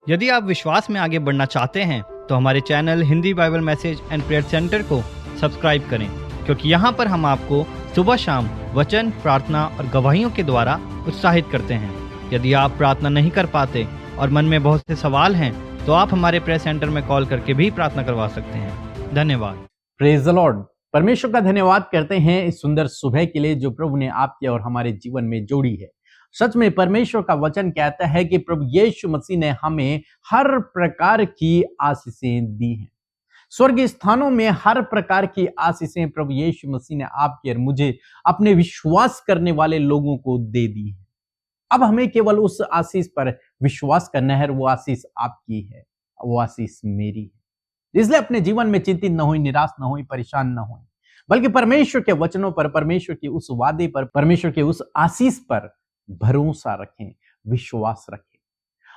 यदि आप विश्वास में आगे बढ़ना चाहते हैं तो हमारे channel Hindi Bible message and prayer centre को सब्सक्राइब करें, क्योंकि यहाँ पर हम आपको सुबह शाम वचन, प्रार्थना और गवाहियों के द्वारा उत्साहित करते हैं। यदि आप प्रार्थना नहीं कर पाते और मन में बहुत से सवाल हैं तो आप हमारे प्रेयर सेंटर में कॉल करके भी प्रार्थना करवा सकते हैं। धन्यवाद। Praise the Lord. परमेश्वर का धन्यवाद करते हैं इस सुंदर सुबह के लिए जो प्रभु ने आपके और हमारे जीवन में जोड़ी है। सच में परमेश्वर का वचन कहता है कि प्रभु यीशु मसीह ने हमें हर प्रकार की आशीषें दी हैं। स्वर्गीय स्थानों में हर प्रकार की आशीषें प्रभु यीशु मसीह ने आपके और मुझे अपने विश्वास करने वाले लोगों को दे दी है। अब हमें केवल उस आशीष पर विश्वास करना है। वो आशीष आपकी है, वो आशीष मेरी है। इसलिए अपने जीवन में चिंतित न हो, निराश न हो, परेशान न हो, बल्कि परमेश्वर के वचनों पर, परमेश्वर के उस वादे पर, परमेश्वर के उस आशीष पर भरोसा रखें, विश्वास रखें।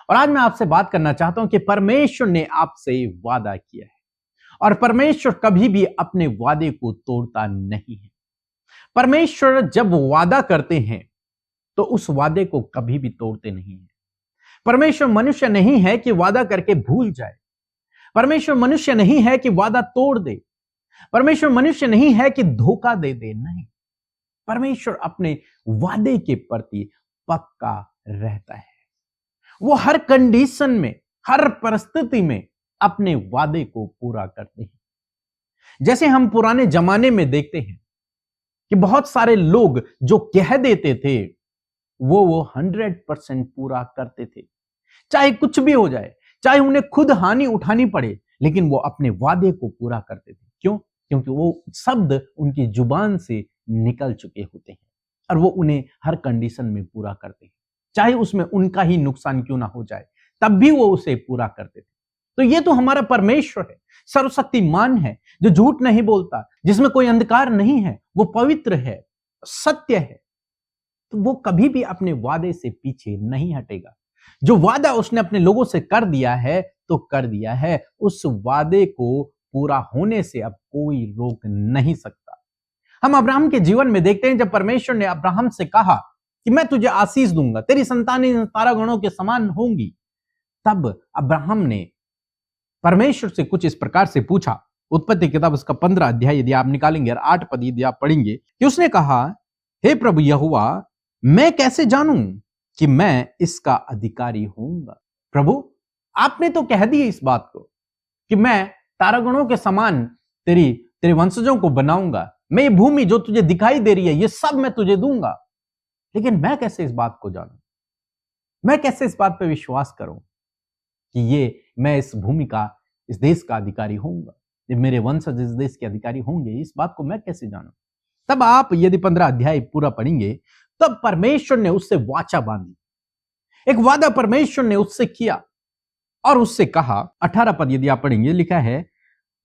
और आज मैं आपसे बात करना चाहता हूं कि परमेश्वर ने आपसे वादा किया है और परमेश्वर कभी भी अपने वादे को तोड़ता नहीं है। परमेश्वर जब वादा करते हैं तो उस वादे को कभी भी तोड़ते नहीं है। परमेश्वर मनुष्य नहीं है कि वादा करके भूल जाए। परमेश्वर मनुष्य नहीं है कि वादा तोड़ दे। परमेश्वर मनुष्य नहीं है कि धोखा दे दे। नहीं, परमेश्वर अपने वादे के प्रति पक्का रहता है। वो हर कंडीशन में, हर परिस्थिति में अपने वादे को पूरा करते हैं। जैसे हम पुराने जमाने में देखते हैं कि बहुत सारे लोग जो कह देते थे वो 100% पूरा करते थे, चाहे कुछ भी हो जाए, चाहे उन्हें खुद हानि उठानी पड़े, लेकिन वो अपने वादे को पूरा करते थे। क्यों? क्योंकि वो शब्द उनकी जुबान से निकल चुके होते हैं और वो उन्हें हर कंडीशन में पूरा करते हैं, चाहे उसमें उनका ही नुकसान क्यों ना हो जाए, तब भी वो उसे पूरा करते थे। तो ये तो हमारा परमेश्वर है, सर्वशक्तिमान है, जो झूठ नहीं बोलता, जिसमें कोई अंधकार नहीं है, वो पवित्र है, सत्य है। तो वो कभी भी अपने वादे से पीछे नहीं हटेगा। जो वादा उसने अपने लोगों से कर दिया है तो कर दिया है, उस वादे को पूरा होने से अब कोई रोक नहीं सकता। हम अब्राहम के जीवन में देखते हैं, जब परमेश्वर ने अब्राहम से कहा कि मैं तुझे आशीष दूंगा, तेरी संतानें तारागणों के समान होंगी, तब अब्राहम ने परमेश्वर से कुछ इस प्रकार से पूछा। उत्पत्ति किताब उसका 15 अध्याय यदि आप निकालेंगे और 8 पद यदि आप पढ़ेंगे कि उसने कहा, हे प्रभु यहोवा, मैं कैसे जानूं कि मैं इसका अधिकारी होऊंगा। प्रभु, आपने तो कह दी इस बात को कि मैं तारागणों के समान तेरे वंशजों को बनाऊंगा, मैं ये भूमि जो तुझे दिखाई दे रही है ये सब मैं तुझे दूंगा, लेकिन मैं कैसे इस बात को जानूं? मैं कैसे इस बात पर विश्वास करूं कि मैं इस भूमि का, इस देश का अधिकारी होऊंगा, मेरे वंशज इस देश के अधिकारी होंगे? इस बात को मैं कैसे जानूं? तब आप यदि 15 अध्याय पूरा पढ़ेंगे, तब परमेश्वर ने उससे वाचा बांधी, एक वादा परमेश्वर ने उससे किया और उससे कहा। 18 पद यदि आप पढ़ेंगे, लिखा है,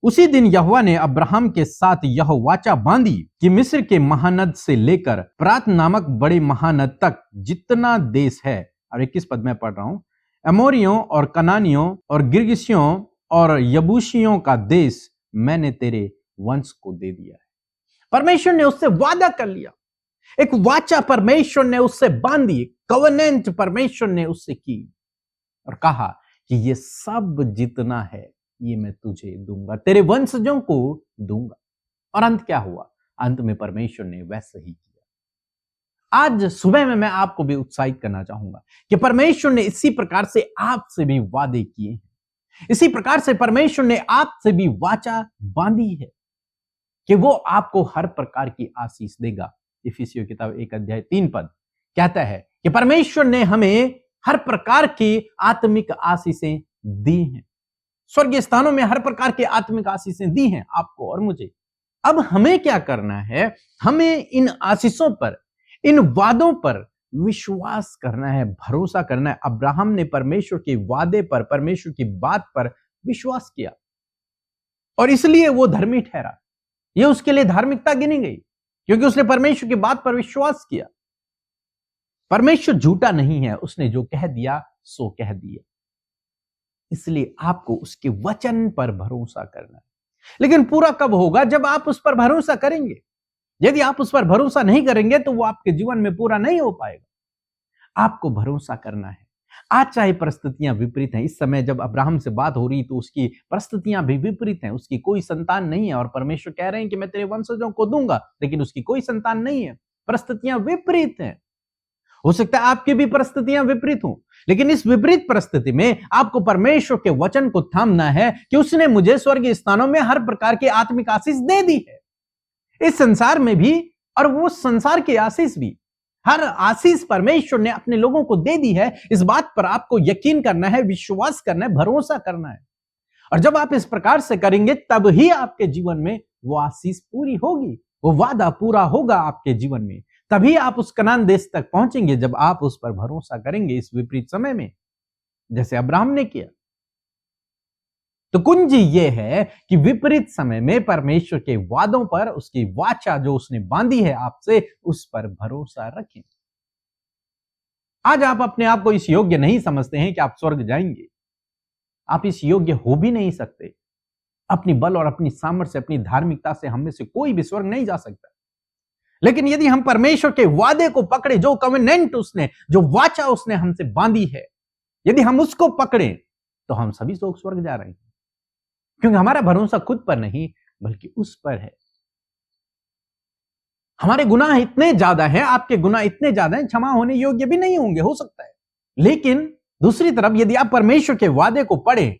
उसी दिन यहोवा ने अब्राहम के साथ यह वाचा बांधी कि मिस्र के महानद से लेकर प्रात नामक बड़े महानद तक जितना देश है, और 21 पद में पढ़ रहा हूं, अमोरियों और कनानियों और गिर्गिशियों और यबूसियों का देश मैंने तेरे वंश को दे दिया है। परमेश्वर ने उससे वादा कर लिया, एक वाचा परमेश्वर ने उससे बांधी, कवनेंट परमेश्वर ने उससे की और कहा कि ये सब जितना है ये मैं तुझे दूंगा, तेरे वंशजों को दूंगा। और अंत क्या हुआ? अंत में परमेश्वर ने वैसा ही किया। आज सुबह में मैं आपको भी उत्साहित करना चाहूंगा कि परमेश्वर ने इसी प्रकार से आपसे भी वादे किए हैं, इसी प्रकार से परमेश्वर ने आपसे भी वाचा बांधी है कि वो आपको हर प्रकार की आशीष देगा। इफिसियों किताब 1 अध्याय 3 पद कहता है कि परमेश्वर ने हमें हर प्रकार की आत्मिक आशीषें दी हैं, स्वर्गीय स्थानों में हर प्रकार की आत्मिक आशीषें दी हैं आपको और मुझे। अब हमें क्या करना है? हमें इन आशीषों पर, इन वादों पर विश्वास करना है, भरोसा करना है। अब्राहम ने परमेश्वर के वादे पर, परमेश्वर की बात पर विश्वास किया और इसलिए वो धर्मी ठहरा। यह उसके लिए धार्मिकता गिनी गई क्योंकि उसने परमेश्वर की बात पर विश्वास किया। परमेश्वर झूठा नहीं है, उसने जो कह दिया सो कह दिया। इसलिए आपको उसके वचन पर भरोसा करना है। लेकिन पूरा कब होगा? जब आप उस पर भरोसा करेंगे। यदि आप उस पर भरोसा नहीं करेंगे तो वो आपके जीवन में पूरा नहीं हो पाएगा। आपको भरोसा करना है, आज चाहे परिस्थितियां विपरीत हैं, इस समय जब अब्राहम से बात हो रही तो उसकी परिस्थितियां भी विपरीत हैं, उसकी कोई संतान नहीं है और परमेश्वर कह रहे हैं कि मैं तेरे वंशजों को दूंगा, लेकिन उसकी कोई संतान नहीं है। परिस्थितियां विपरीत हैं। हो सकता है आपकी भी परिस्थितियां विपरीत हो, लेकिन इस विपरीत परिस्थिति में आपको परमेश्वर के वचन को थामना है कि उसने मुझे स्वर्गीय स्थानों में हर प्रकार की आत्मिक आशीष दे दी है, इस संसार में भी और वो संसार की आशीष भी। हर आशीष परमेश्वर ने अपने लोगों को दे दी है। इस बात पर आपको यकीन करना है, विश्वास करना है, भरोसा करना है। और जब आप इस प्रकार से करेंगे तब ही आपके जीवन में वो आशीष पूरी होगी, वो वादा पूरा होगा आपके जीवन में। तभी आप उस कनान देश तक पहुंचेंगे जब आप उस पर भरोसा करेंगे इस विपरीत समय में, जैसे अब्राहम ने किया। तो कुंजी ये है कि विपरीत समय में परमेश्वर के वादों पर, उसकी वाचा जो उसने बांधी है आपसे, उस पर भरोसा रखें। आज आप अपने आप को इस योग्य नहीं समझते हैं कि आप स्वर्ग जाएंगे। आप इस योग्य हो भी नहीं सकते। अपनी बल और अपनी सामर्थ्य से, अपनी धार्मिकता से हम में से कोई भी स्वर्ग नहीं जा सकता। लेकिन यदि हम परमेश्वर के वादे को पकड़े, जो कवेनेंट उसने, जो वाचा उसने हमसे बांधी है, यदि हम उसको पकड़े तो हम सभी लोग स्वर्ग जा रहे हैं, क्योंकि हमारा भरोसा खुद पर नहीं बल्कि उस पर है। हमारे गुनाह इतने ज्यादा हैं, आपके गुनाह इतने ज्यादा हैं, क्षमा होने योग्य भी नहीं होंगे, हो सकता है। लेकिन दूसरी तरफ यदि आप परमेश्वर के वादे को पढ़ें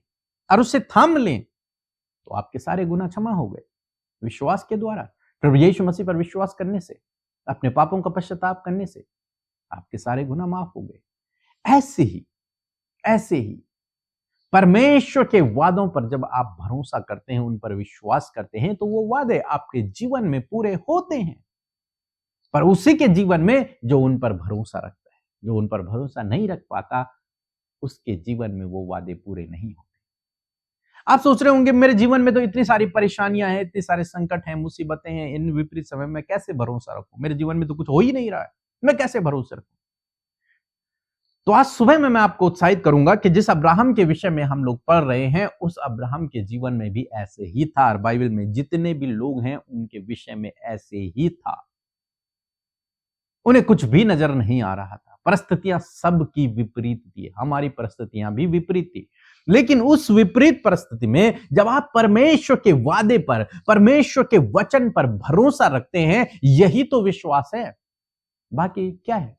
और उससे थाम लें तो आपके सारे गुनाह क्षमा हो गए विश्वास के द्वारा। प्रभु यीशु मसीह पर विश्वास करने से, अपने पापों का पश्चाताप करने से आपके सारे गुनाह माफ हो गए। ऐसे ही परमेश्वर के वादों पर जब आप भरोसा करते हैं, उन पर विश्वास करते हैं, तो वो वादे आपके जीवन में पूरे होते हैं। पर उसी के जीवन में जो उन पर भरोसा रखता है, जो उन पर भरोसा नहीं रख पाता, उसके जीवन में वो वादे पूरे नहीं होते। आप सोच रहे होंगे मेरे जीवन में तो इतनी सारी परेशानियां हैं, इतने सारे संकट हैं, मुसीबतें हैं, इन विपरीत समय में कैसे भरोसा रखूं? मेरे जीवन में तो कुछ हो ही नहीं रहा है, मैं कैसे भरोसा रखूं? तो आज सुबह में मैं आपको उत्साहित करूंगा कि जिस अब्राहम के विषय में हम लोग पढ़ रहे हैं, उस अब्राहम के जीवन में भी ऐसे ही था। और बाइबल में जितने भी लोग हैं उनके विषय में ऐसे ही था। उन्हें कुछ भी नजर नहीं आ रहा था, परिस्थितियां सबकी विपरीत थी, हमारी परिस्थितियां भी विपरीत थी। लेकिन उस विपरीत परिस्थिति में जब आप परमेश्वर के वादे पर, परमेश्वर के वचन पर भरोसा रखते हैं, यही तो विश्वास है। बाकी क्या है?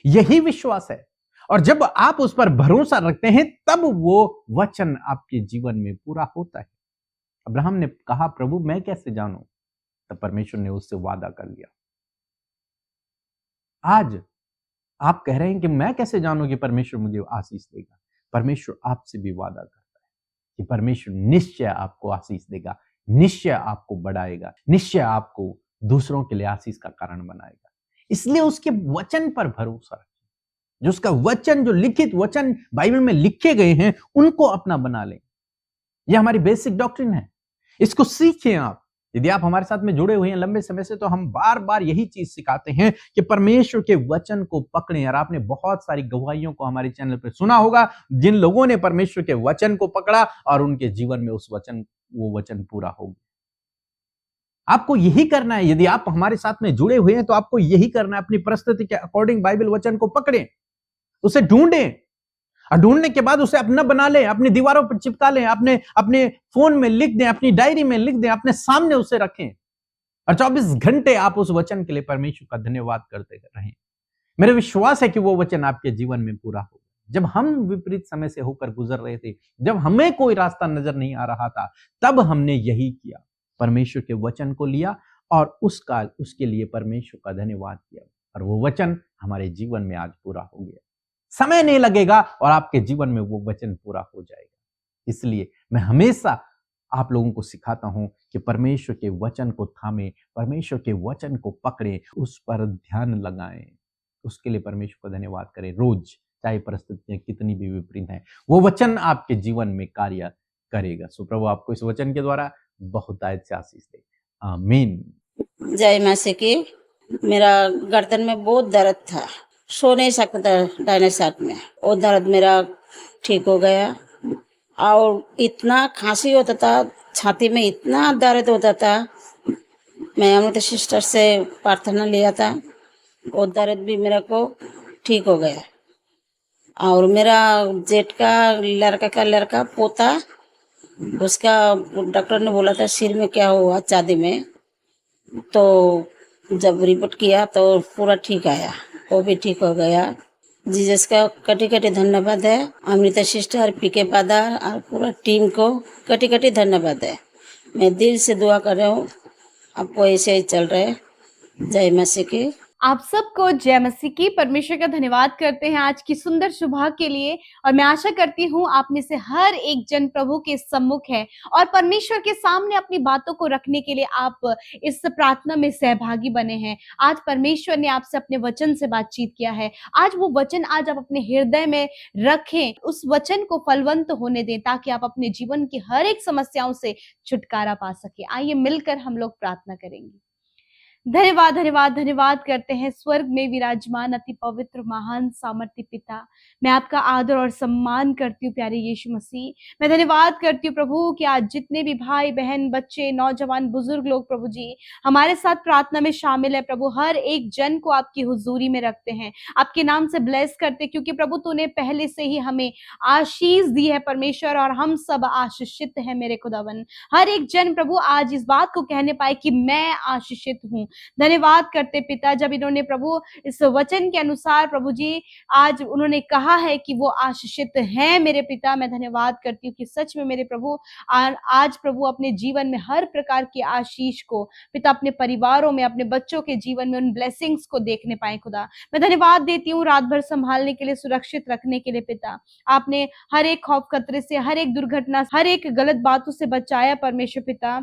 यही विश्वास है। और जब आप उस पर भरोसा रखते हैं तब वो वचन आपके जीवन में पूरा होता है। अब्राहम ने कहा, प्रभु मैं कैसे जानूं? तब परमेश्वर ने उससे वादा कर लिया। आज आप कह रहे हैं कि मैं कैसे जानूं कि परमेश्वर मुझे आशीष देगा? परमेश्वर आपसे भी वादा करता है कि परमेश्वर निश्चय आपको आशीष देगा, निश्चय आपको बढ़ाएगा, निश्चय आपको दूसरों के लिए आशीष का कारण बनाएगा। इसलिए उसके वचन पर भरोसा रखें। जो उसका वचन, जो लिखित वचन बाइबल में लिखे गए हैं, उनको अपना बना लें। यह हमारी बेसिक डॉक्ट्रिन है, इसको सीखें आप। यदि आप हमारे साथ में जुड़े हुए हैं लंबे समय से, तो हम बार बार यही चीज सिखाते हैं कि परमेश्वर के वचन को पकड़ें। और आपने बहुत सारी गवाहियों को हमारे चैनल पर सुना होगा, जिन लोगों ने परमेश्वर के वचन को पकड़ा और उनके जीवन में वो वचन पूरा हो गया। आपको यही करना है। यदि आप हमारे साथ में जुड़े हुए हैं तो आपको यही करना है। अपनी परिस्थिति के अकॉर्डिंग बाइबल वचन को पकड़ें, उसे ढूंढें, और ढूंढने के बाद उसे अपना बना लें, अपनी दीवारों पर चिपका लें, अपने फोन में लिख दें, अपनी डायरी में लिख दें, अपने सामने उसे रखें। और 24 घंटे आप उस वचन के लिए परमेश्वर का धन्यवाद करते रहें। मेरा विश्वास है कि वो वचन आपके जीवन में पूरा होगा। जब हम विपरीत समय से होकर गुजर रहे थे, जब हमें कोई रास्ता नजर नहीं आ रहा था, तब हमने यही किया, परमेश्वर के वचन को लिया और उसके लिए परमेश्वर का धन्यवाद किया, और वो वचन हमारे जीवन में आज पूरा हो गया। समय नहीं लगेगा और आपके जीवन में वो वचन पूरा हो जाएगा। इसलिए मैं हमेशा आप लोगों को सिखाता हूं कि परमेश्वर के वचन को थामें, परमेश्वर के वचन को पकड़ें, उस पर ध्यान लगाएं, उसके लिए परमेश्वर को धन्यवाद करें रोज, चाहे परिस्थितियां कितनी भी विपरीत हैं, वो वचन आपके जीवन में कार्य करेगा। सो प्रभु आपको इस वचन के द्वारा बहुत से आशीष दे। आमीन। जय मसीह की। मेरा गर्दन में बहुत दर्द था, सो नहीं सकता था दाहिने साइड में। वो दर्द मेरा ठीक हो गया। और इतना खांसी होता था, छाती में इतना दर्द होता था। मैं अमृत सिस्टर से प्रार्थना लिया था, वो दर्द भी मेरे को ठीक हो गया। और मेरा जेठ का लड़का पोता, उसका डॉक्टर ने बोला था सिर में क्या हुआ चांदी में, तो जब रिपोर्ट किया तो पूरा ठीक आया, वो भी ठीक हो गया। जीसस का कटी कटी धन्यवाद है, अमृता सिस्टर, पीके पादा और पूरा टीम को कटी कटी धन्यवाद है। मैं दिल से दुआ कर रहा हूँ, आपको ऐसे ही चल रहे। जय मसीह की। आप सबको जय मसीह की। परमेश्वर का धन्यवाद करते हैं आज की सुंदर सुबह के लिए, और मैं आशा करती हूँ आप में से हर एक जन प्रभु के सम्मुख है और परमेश्वर के सामने अपनी बातों को रखने के लिए आप इस प्रार्थना में सहभागी बने हैं। आज परमेश्वर ने आपसे अपने वचन से बातचीत किया है। आज वो वचन आज आप अपने हृदय में रखें, उस वचन को फलवंत होने दें ताकि आप अपने जीवन की हर एक समस्याओं से छुटकारा पा सके। आइए मिलकर हम लोग प्रार्थना करेंगे। धन्यवाद धन्यवाद धन्यवाद करते हैं स्वर्ग में विराजमान अति पवित्र महान सामर्थ्य पिता। मैं आपका आदर और सम्मान करती हूँ प्यारे यीशु मसीह। मैं धन्यवाद करती हूँ प्रभु कि आज जितने भी भाई बहन बच्चे नौजवान बुजुर्ग लोग प्रभु जी हमारे साथ प्रार्थना में शामिल है प्रभु, हर एक जन को आपकी हुजूरी में रखते हैं, आपके नाम से ब्लेस करते, क्योंकि प्रभु तूने पहले से ही हमें आशीष दी है परमेश्वर, और हम सब आशीषित हैं मेरे खुदावन। हर एक जन प्रभु आज इस बात को कहने पाए कि मैं आशीषित हूँ। धन्यवाद करते पिता, जब इन्होंने प्रभु इस वचन के अनुसार प्रभु जी आज उन्होंने कहा है कि वो आशीषित हैं मेरे पिता। मैं धन्यवाद करती हूँ कि सच में मेरे प्रभु आज प्रभु अपने जीवन में हर प्रकार की आशीष को पिता अपने परिवारों में, अपने बच्चों के जीवन में उन ब्लेसिंग्स को देखने पाए खुदा। मैं धन्यवाद देती हूँ रात भर संभालने के लिए, सुरक्षित रखने के लिए पिता। आपने हर एक खौफ खतरे से, हर एक दुर्घटना, हर एक गलत बातों से बचाया परमेश्वर पिता।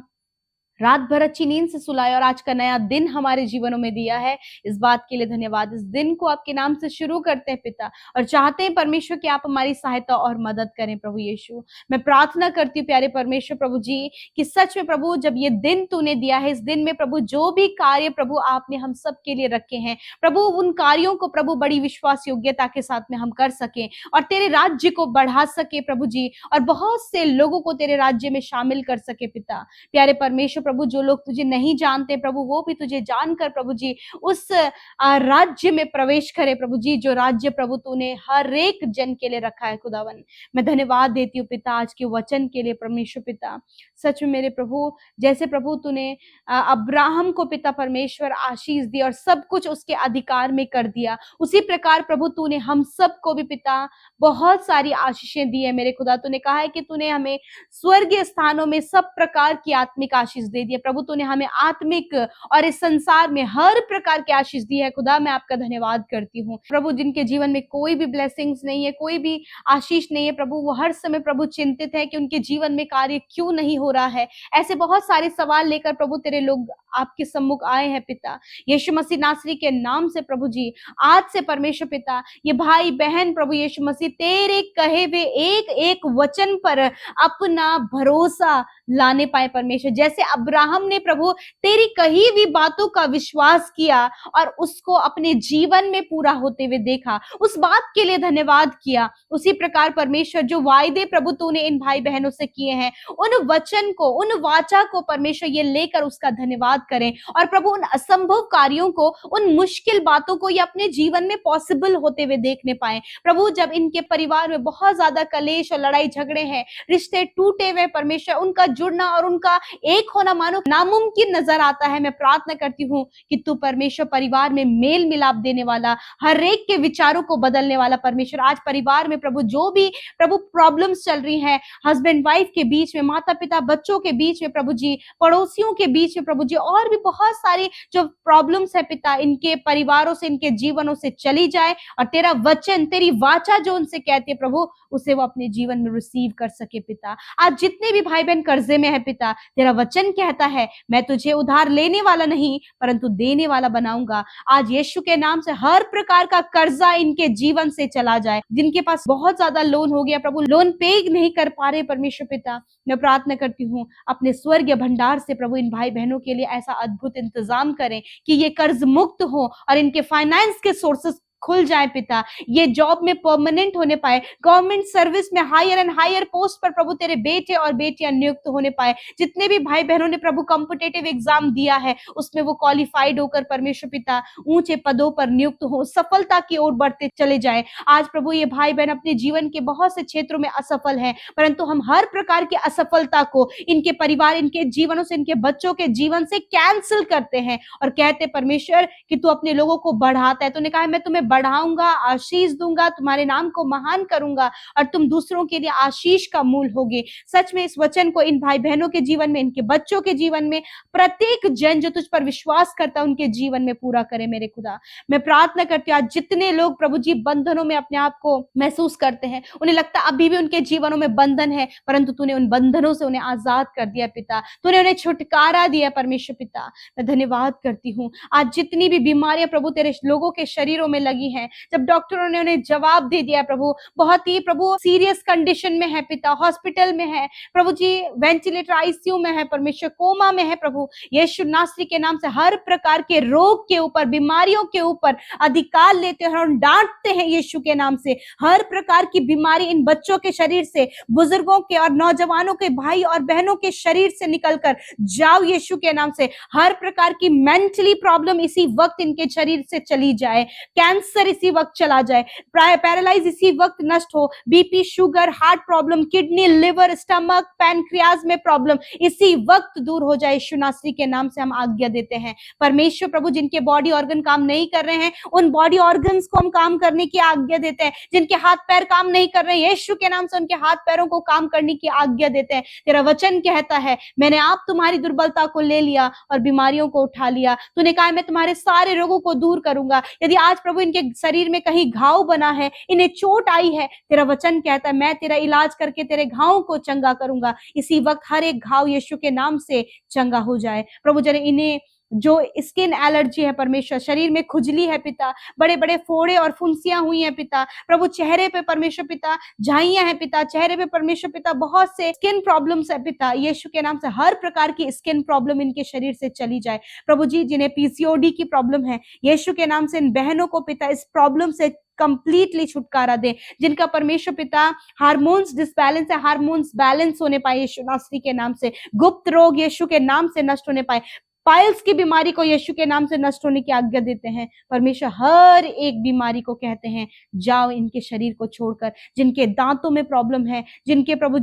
रात भर अच्छी नींद से सुलाया और आज का नया दिन हमारे जीवनों में दिया है, इस बात के लिए धन्यवाद। इस दिन को आपके नाम से शुरू करते हैं पिता, और चाहते हैं परमेश्वर कि आप हमारी सहायता और मदद करें प्रभु यीशु। मैं प्रार्थना करती हूँ प्यारे परमेश्वर प्रभु जी कि सच में प्रभु जब ये दिन तूने दिया है, इस दिन में प्रभु जो भी कार्य प्रभु आपने हम सब के लिए रखे हैं प्रभु, उन कार्यों को प्रभु बड़ी विश्वास योग्यता के साथ में हम कर सकें और तेरे राज्य को बढ़ा सके प्रभु जी, और बहुत से लोगों को तेरे राज्य में शामिल कर सके पिता। प्यारे परमेश्वर प्रभु, जो लोग तुझे नहीं जानते प्रभु, वो भी तुझे जानकर प्रभु जी उस राज्य में प्रवेश करे प्रभु जी, जो राज्य प्रभु तूने हर एक जन के लिए रखा है खुदावन। मैं धन्यवाद देती हूँ पिता आज के वचन के लिए परमेश्वर पिता। सच में मेरे प्रभु, जैसे प्रभु तूने अब्राहम को पिता परमेश्वर आशीष दी और सब कुछ उसके अधिकार में कर दिया, उसी प्रकार प्रभु तूने हम सबको भी पिता बहुत सारी आशीषें दी है मेरे खुदा। तूने कहा है कि तूने हमें स्वर्गीय स्थानों में सब प्रकार की आत्मिक आशीष दे दी है प्रभु। तूने हमें आत्मिक और इस संसार में हर प्रकार की आशीष दी है खुदा। मैं आपका धन्यवाद करती हूँ प्रभु, जिनके जीवन में कोई भी ब्लेसिंग्स नहीं है, कोई भी आशीष नहीं है प्रभु, वो हर समय प्रभु चिंतित है कि उनके जीवन में कार्य क्यों नहीं हो रहा है। ऐसे बहुत सारे सवाल लेकर प्रभु तेरे लोग आपके सम्मुख आए हैं पिता। यीशु मसीह नासरी के नाम से प्रभु जी आज से परमेश्वर पिता ये भाई बहन प्रभु यीशु मसीह तेरे कहे हुए एक एक वचन पर अपना भरोसा लाने पाए परमेश्वर। जैसे अब्राहम ने प्रभु तेरी कही हुई बातों का विश्वास किया और उसको अपने जीवन में पूरा होते हुए देखा, उस बात के लिए धन्यवाद किया, उसी प्रकार परमेश्वर जो वायदे प्रभु तूने इन भाई बहनों से किए हैं, उन वचन को, उन वाचा को परमेश्वर ये लेकर उसका धन्यवाद करें, और प्रभु उन असंभव कार्यों को, उन मुश्किल बातों को ये अपने जीवन में पॉसिबल होते हुए देखने पाए प्रभु। जब इनके परिवार में बहुत ज्यादा कलेश और लड़ाई झगड़े हैं, रिश्ते टूटे हुए परमेश्वर, उनका जुड़ना और उनका एक होना मानो नामुमकिन नजर आता है, मैं प्रार्थना करती हूँ कि तू परमेश्वर परिवार में मेल मिलाप देने वाला, हर एक के विचारों को बदलने वाला परमेश्वर, आज परिवार में प्रभु जो भी प्रभु प्रॉब्लम्स चल रही हैं, हस्बैंड वाइफ के बीच में, माता पिता बच्चों के बीच में प्रभु जी, पड़ोसियों के बीच में प्रभु जी, और भी बहुत सारी जो प्रॉब्लम्स है पिता, इनके परिवारों से, इनके जीवनों से चली जाए, और तेरा वचन, तेरी वाचा जो उनसे कहती है प्रभु, उसे वो अपने जीवन में रिसीव कर सके पिता। आज जितने भी भाई बहन कर्जे में है पिता, तेरा वचन कहता है मैं तुझे उधार लेने वाला नहीं परंतु देने वाला बनाऊंगा। आज यीशु के नाम से हर प्रकार का कर्जा इनके जीवन से चला जाए। जिनके पास बहुत ज्यादा लोन हो गया प्रभु, लोन पे नहीं कर पा रहे परमेश्वर पिता, मैं प्रार्थना करती हूँ अपने स्वर्गीय भंडार से प्रभु इन भाई बहनों के लिए ऐसा अद्भुत इंतजाम करें कि ये कर्ज मुक्त हो और इनके फाइनेंस के सोर्सेस खुल जाए पिता, ये जॉब में परमानेंट होने पाए, गवर्नमेंट सर्विस में हायर एंड हायर पोस्ट पर प्रभु तेरे बेटे और बेटियां नियुक्त होने पाए। जितने भी भाई बहनों ने प्रभु कॉम्पिटिटिव एग्जाम दिया है उसमें वो क्वालिफाइड होकर परमेश्वर पिता ऊंचे पदों पर नियुक्त हो, सफलता की ओर बढ़ते चले जाए। आज प्रभु ये भाई बहन अपने जीवन के बहुत से क्षेत्रों में असफल हैं, परंतु हम हर प्रकार की असफलता को इनके परिवार, इनके जीवनों से, इनके बच्चों के जीवन से कैंसिल करते हैं और कहते परमेश्वर कि तू अपने लोगों को बढ़ाता है। तूने कहा है मैं तुम्हें बढ़ाऊंगा, आशीष दूंगा, तुम्हारे नाम को महान करूंगा और तुम दूसरों के लिए आशीष का मूल होगे। सच में इस वचन को इन भाई बहनों के जीवन में, इनके बच्चों के जीवन में, प्रत्येक जन जो तुझ पर विश्वास करता है उनके जीवन में पूरा करे मेरे खुदा। मैं प्रार्थना करती हूँ आज जितने लोग प्रभु जी बंधनों में अपने आप को महसूस करते हैं, उन्हें लगता है अभी भी उनके जीवनों में बंधन है, परंतु तूने उन बंधनों से उन्हें आजाद कर दिया पिता, तूने उन्हें छुटकारा दिया परमेश्वर पिता। मैं धन्यवाद करती हूँ आज जितनी भी बीमारियां प्रभु तेरे लोगों के शरीरों में लगी हैं, जब डॉक्टरों ने उन्हें जवाब दे दिया प्रभु, बहुत ही प्रभु सीरियस कंडीशन में है पिता, हॉस्पिटल में है प्रभु जी, वेंटिलेटर आईसीयू में है परमेश्वर, कोमा में है प्रभु, यीशु नासरी के नाम से हर प्रकार के रोग के ऊपर, बीमारियों के ऊपर अधिकार लेते हैं और डांटते हैं यीशु के नाम से। हर प्रकार की बीमारी इन बच्चों के शरीर से, बुजुर्गों के और नौजवानों के, भाई और बहनों के शरीर से निकलकर जाओ यीशु के नाम से। हर प्रकार की मेंटली प्रॉब्लम इसी वक्त इनके शरीर से चली जाए, कैंसर इसी वक्त चला जाए, पैरालाइज इसी वक्त नष्ट हो, BP, sugar, heart problem, kidney, liver, stomach, pancreas में प्रॉब्लम इसी वक्त दूर हो जाए। यीशु नासरी के नाम से हम आज्ञा देते हैं परमेश्वर प्रभु, जिनके बॉडी ऑर्गन काम नहीं कर रहे हैं उन बॉडी ऑर्गन्स को हम काम करने की आज्ञा देते हैं, जिनके हाथ पैर काम नहीं कर रहे हैं यीशु के नाम से उनके हाथ पैरों को काम करने की आज्ञा देते हैं। तेरा वचन कहता है मैंने आप तुम्हारी दुर्बलता को ले लिया और बीमारियों को उठा लिया। तूने कहा मैं तुम्हारे सारे रोगों को दूर करूंगा। यदि आज प्रभु इनके शरीर में कहीं घाव बना है, इन्हें चोट आई है, तेरा वचन कहता है मैं तेरा इलाज करके तेरे घावों को चंगा करूंगा। इसी वक्त हर एक घाव यीशु के नाम से चंगा हो जाए प्रभु। जरा इन्हें जो स्किन एलर्जी है परमेश्वर, शरीर में खुजली है पिता, बड़े बड़े फोड़े और फुंसियां हुई हैं पिता, प्रभु चेहरे पे परमेश्वर पिता झाइयां हैं पिता, चेहरे पे परमेश्वर पिता बहुत से स्किन प्रॉब्लम्स है पिता, यीशु के नाम से हर प्रकार की स्किन प्रॉब्लम इनके शरीर से चली जाए प्रभु जी। जिन्हें पीसीओडी की प्रॉब्लम है यीशु के नाम से इन बहनों को पिता इस प्रॉब्लम से कंप्लीटली छुटकारा दे। जिनका परमेश्वर पिता हार्मोन्स डिसबैलेंस है, हार्मोन्स बैलेंस होने पाए यीशु नासरी के नाम से। गुप्त रोग यीशु के नाम से नष्ट होने पाए। पाइल्स की बीमारी को यीशु के नाम से नष्ट होने की आज्ञा देते हैं परमेश्वर। हर एक बीमारी को कहते हैं जाओ इनके शरीर को छोड़कर। जिनके दांतों में प्रॉब्लम है, जिनके प्रभु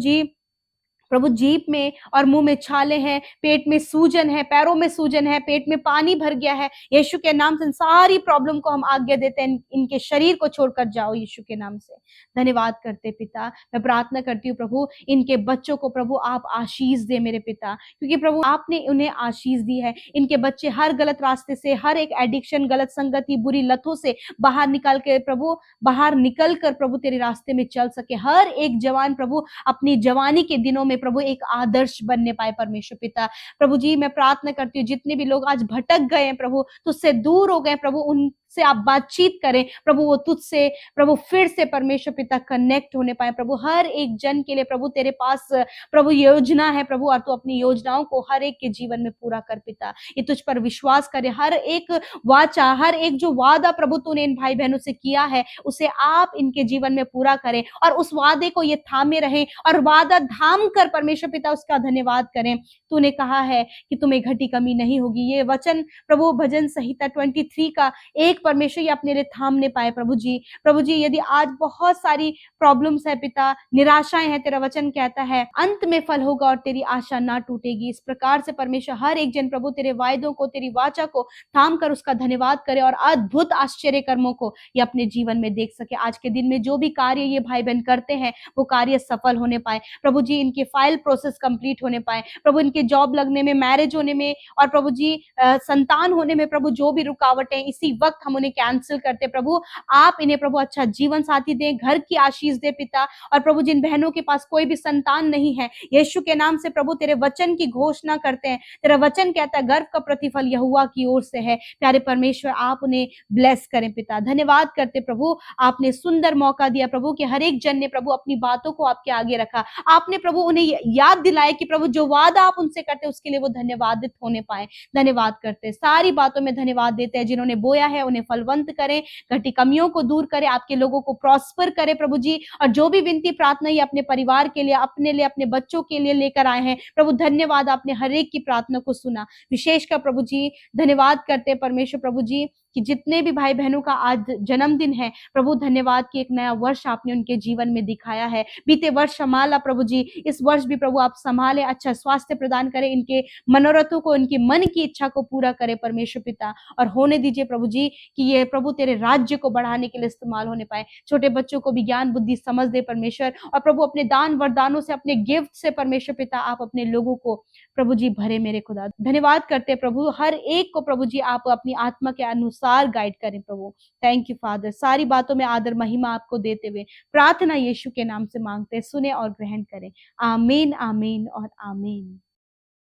जीभ में और मुंह में छाले हैं, पेट में सूजन है, पैरों में सूजन है, पेट में पानी भर गया है, यीशु के नाम से सारी प्रॉब्लम को हम आज्ञा देते हैं इनके शरीर को छोड़कर जाओ यीशु के नाम से। धन्यवाद करते पिता। मैं प्रार्थना करती हूँ प्रभु इनके बच्चों को प्रभु आप आशीष दे मेरे पिता, क्योंकि प्रभु आपने उन्हें आशीष दी है। इनके बच्चे हर गलत रास्ते से, हर एक एडिक्शन, गलत संगति, बुरी लतों से बाहर निकल कर प्रभु तेरे रास्ते में चल सके। हर एक जवान प्रभु अपनी जवानी के दिनों में प्रभु एक आदर्श बनने पाए परमेश्वर पिता। प्रभु जी मैं प्रार्थना करती हूँ जितने भी लोग आज भटक गए हैं प्रभु, तुझसे दूर हो गए प्रभु, उनसे आप बातचीत करें प्रभु, वो तुझसे प्रभु फिर से परमेश्वर पिता कनेक्ट होने पाए प्रभु। हर एक जन के लिए प्रभु तेरे पास प्रभु योजना है प्रभु, और तू अपनी योजनाओं को हर एक के जीवन में पूरा कर पिता। ये तुझ पर विश्वास करे, हर एक वाचा, हर एक जो वादा प्रभु तूने इन भाई बहनों से किया है उसे आप इनके जीवन में पूरा करें, और उस वादे को ये थामे रहे और वादा थाम कर परमेश्वर पिता उसका धन्यवाद करें। तूने कहा है कि तुम्हें घटी कमी नहीं होगी। ये वचन प्रभु भजन संहिता 23 का एक परमेश्वर ये अपने लिए थामने पाए प्रभु जी। यदि आज बहुत सारी प्रॉब्लम्स है पिता, निराशाएं हैं, तेरा वचन कहता है अंत में फल होगा और तेरी आशा ना टूटेगी। इस प्रकार से परमेश्वर हर एक जन प्रभु तेरे वायदों को, तेरी वाचा को थाम कर उसका धन्यवाद करे और अद्भुत आश्चर्य कर्मों को ये अपने जीवन में देख सके। आज के दिन में जो भी कार्य ये भाई बहन करते हैं वो कार्य सफल होने पाए प्रभु जी, इनके फाइल प्रोसेस कंप्लीट होने पाए प्रभु, इनके जॉब लगने में, मैरिज होने में और प्रभु जी संतान होने में प्रभु जो भी रुकावटें इसी वक्त हम उन्हें कैंसिल करते प्रभु। आप इन्हें प्रभु अच्छा जीवन साथी दें, घर की आशीष दे पिता। और प्रभु जिन बहनों के पास कोई भी संतान नहीं है यीशु के नाम से प्रभु तेरे वचन की घोषणा करते हैं। तेरा वचन कहता है गर्व का प्रतिफल यहोवा की ओर से है। प्यारे परमेश्वर आप उन्हें ब्लेस करें पिता। धन्यवाद करते प्रभु, आपने सुंदर मौका दिया प्रभु कि हर एक जन ने प्रभु अपनी बातों को आपके आगे रखा। आपने प्रभु उन्हें याद दिलाया कि प्रभु जो वादा आप उनसे करते उसके लिए वो धन्यवादित होने पाए। धन्यवाद करते, सारी बातों में धन्यवाद देते हैं। जिन्होंने बोया है उन्हें उन्हें फलवंत करें, घटी कमियों को दूर करें, आपके लोगों को प्रॉस्पर करें प्रभु जी। और जो भी विनती प्रार्थना ये अपने परिवार के लिए, अपने बच्चों के लिए लेकर आए हैं प्रभु, धन्यवाद, आपने हर एक की प्रार्थना को सुना। विशेषकर प्रभु जी धन्यवाद करते हैं परमेश्वर प्रभु जी कि जितने भी भाई बहनों का आज जन्मदिन है प्रभु, धन्यवाद कि एक नया वर्ष आपने उनके जीवन में दिखाया है। बीते वर्ष संभाला प्रभु जी, इस वर्ष भी प्रभु आप संभाले, अच्छा स्वास्थ्य प्रदान करें, इनके मनोरथों को, इनकी मन की इच्छा को पूरा करें परमेश्वर पिता। और होने दीजिए प्रभु जी कि ये प्रभु तेरे राज्य को बढ़ाने के लिए इस्तेमाल होने पाए। छोटे बच्चों को भी ज्ञान बुद्धि समझ दे परमेश्वर, और प्रभु अपने दान वरदानों से, अपने गिफ्ट से परमेश्वर पिता आप अपने लोगों को प्रभु जी भरे मेरे खुदा। धन्यवाद करते प्रभु, हर एक को प्रभु जी आप अपनी आत्मा के अनुसार गाइड करें प्रभु। Thank you father. सारी बातों में आदर महिमा आपको देते हुए प्रार्थना यीशु के नाम से मांगते हैं, सुने और ग्रहण करें। आमीन, आमीन और आमीन।